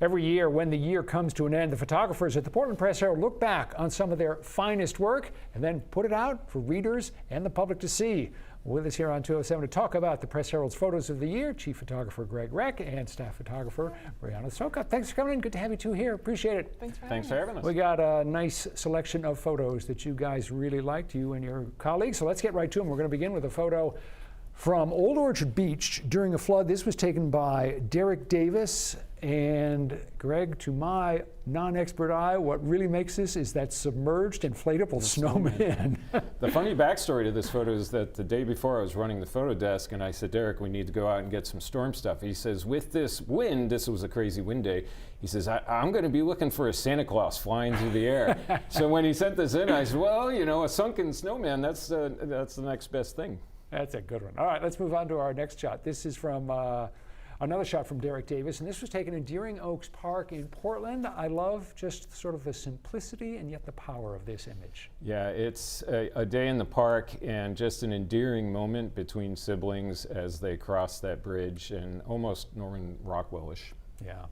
Every year, when the year comes to an end, the photographers at the Portland Press Herald look back on some of their finest work and then put it out for readers and the public to see. With us here on 207 to talk about the Press Herald's photos of the year, Chief Photographer Greg Reck and Staff Photographer Brianna Soka. Thanks for coming in. Good to have you two here. Appreciate it. Thanks for having us. We got a nice selection of photos that you guys really liked, you and your colleagues. So let's get right to them. We're going to begin with a photo from Old Orchard Beach during a flood. This was taken by Derek Davis. And Greg, to my non-expert eye, what really makes this is that submerged inflatable snowman. The funny backstory to this photo is that the day before I was running the photo desk and I said, Derek, we need to go out and get some storm stuff. He says, with this wind, this was a crazy wind day, he says, I'm going to be looking for a Santa Claus flying through the air. So when he sent this in, I said, well, you know, a sunken snowman, that's the next best thing. That's a good one. All right, let's move on to our next shot. This is from another shot from Derek Davis, and this was taken in Deering Oaks Park in Portland. I love just sort of the simplicity and yet the power of this image. Yeah, it's a day in the park and just an endearing moment between siblings as they cross that bridge, and almost Norman Rockwell-ish. Yeah.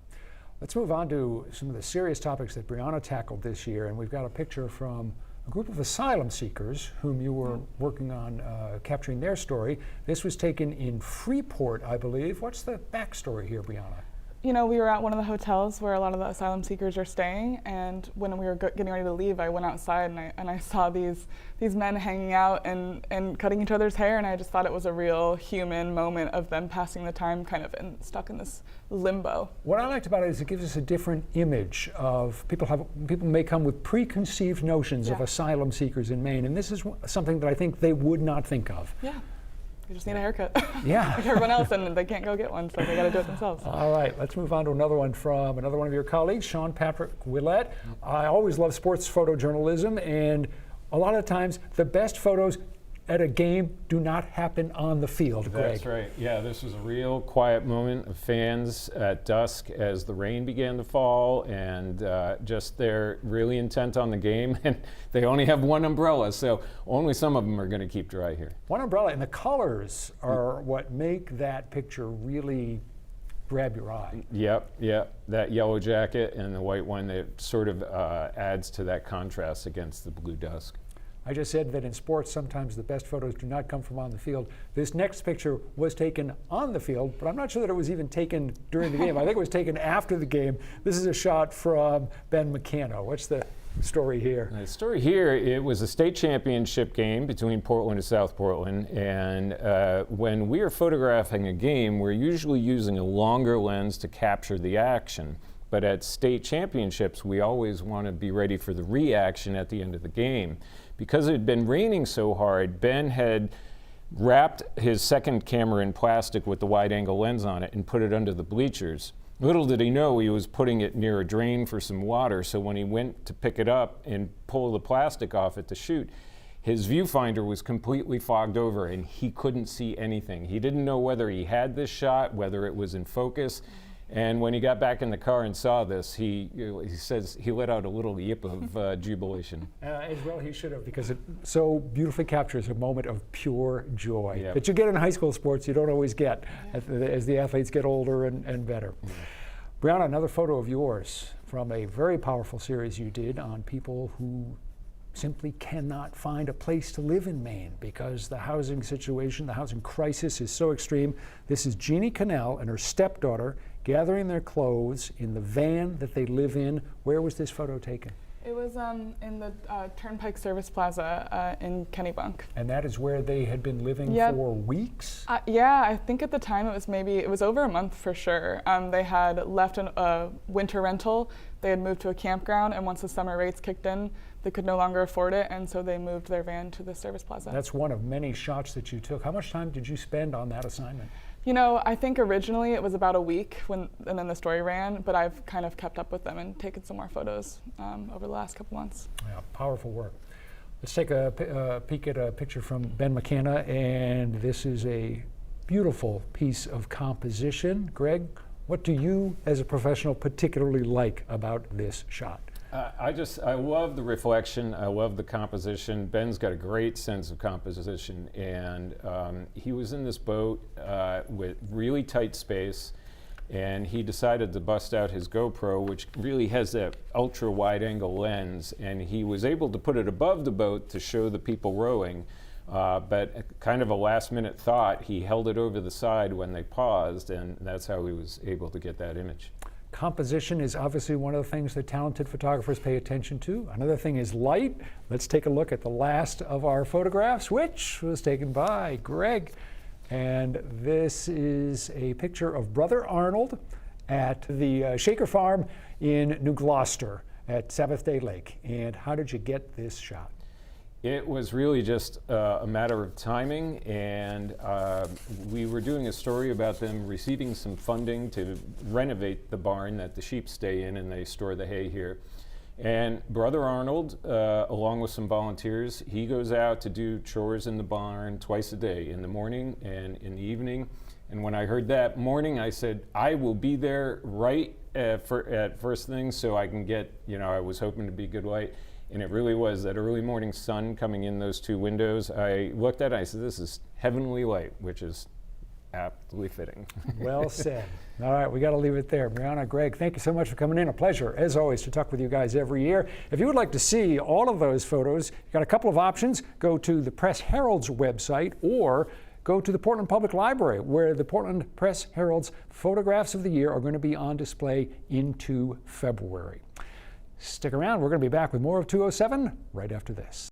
Let's move on to some of the serious topics that Brianna tackled this year, and we've got a picture from a group of asylum seekers whom you were working on capturing their story. This was taken in Freeport, I believe. What's the backstory here, Brianna? You know, we were at one of the hotels where a lot of the asylum seekers are staying, and when we were getting ready to leave, I went outside and I saw these men hanging out and cutting each other's hair, and I just thought it was a real human moment of them passing the time kind of stuck in this limbo. What I liked about it is it gives us a different image of people may come with preconceived notions of asylum seekers in Maine, and this is something that I think they would not think of. Yeah. They just need a haircut. Yeah. Like everyone else, and they can't go get one, so they got to do it themselves. All right, let's move on to another one from another one of your colleagues, Sean Patrick Willett. I always love sports photojournalism, and a lot of times the best photos at a game do not happen on the field, Greg. That's right. Yeah, this was a real quiet moment of fans at dusk as the rain began to fall, and just they're really intent on the game, and they only have one umbrella, so only some of them are going to keep dry here. One umbrella, and the colors are what make that picture really grab your eye. Yep. That yellow jacket and the white one, that sort of adds to that contrast against the blue dusk. I just said that in sports, sometimes the best photos do not come from on the field. This next picture was taken on the field, but I'm not sure that it was even taken during the game. I think it was taken after the game. This is a shot from Ben McKenna. What's the story here? The story here, it was a state championship game between Portland and South Portland, and when we are photographing a game, we're usually using a longer lens to capture the action. But at state championships, we always want to be ready for the reaction at the end of the game. Because it had been raining so hard, Ben had wrapped his second camera in plastic with the wide-angle lens on it and put it under the bleachers. Little did he know he was putting it near a drain for some water, so when he went to pick it up and pull the plastic off it to shoot, his viewfinder was completely fogged over and he couldn't see anything. He didn't know whether he had this shot, whether it was in focus. And when he got back in the car and saw this, he says he let out a little yip of jubilation. As well he should have, because it so beautifully captures a moment of pure joy Yep. that you get in high school sports you don't always get as the athletes get older and better. Brianna, another photo of yours from a very powerful series you did on people who simply cannot find a place to live in Maine because the housing situation, the housing crisis is so extreme. This is Jeannie Cannell and her stepdaughter gathering their clothes in the van that they live in. Where was this photo taken? It was in the Turnpike Service Plaza in Kennebunk. And that is where they had been living for weeks? Yeah, I think at the time it was over a month for sure. They had left a winter rental, they had moved to a campground, and once the summer rates kicked in, they could no longer afford it, and so they moved their van to the Service Plaza. That's one of many shots that you took. How much time did you spend on that assignment? You know, I think originally it was about a week and then the story ran, but I've kind of kept up with them and taken some more photos over the last couple months. Yeah, powerful work. Let's take a peek at a picture from Ben McKenna, and this is a beautiful piece of composition. Greg, what do you as a professional particularly like about this shot? I love the reflection. I love the composition. Ben's got a great sense of composition, and he was in this boat with really tight space, And he decided to bust out his GoPro, which really has that ultra wide angle lens, and he was able to put it above the boat to show the people rowing. But kind of a last minute thought, he held it over the side when they paused, and that's how he was able to get that image. Composition is obviously one of the things that talented photographers pay attention to. Another thing is light. Let's take a look at the last of our photographs, which was taken by Greg. And this is a picture of Brother Arnold at the Shaker Farm in New Gloucester at Sabbath Day Lake. And how did you get this shot? It was really just a matter of timing, and we were doing a story about them receiving some funding to renovate the barn that the sheep stay in, and they store the hay here. And Brother Arnold, along with some volunteers, he goes out to do chores in the barn twice a day, in the morning and in the evening. And when I heard that morning, I said, I will be there right at first thing so I can get, I was hoping to be good light. And it really was that early morning sun coming in those two windows. I looked at it, I said, this is heavenly light, which is aptly fitting. Well said. All right, we got to leave it there. Brianna, Greg, thank you so much for coming in. A pleasure, as always, to talk with you guys every year. If you would like to see all of those photos, you've got a couple of options. Go to the Press Herald's website or go to the Portland Public Library, where the Portland Press Herald's photographs of the year are going to be on display into February. Stick around. We're going to be back with more of 207 right after this.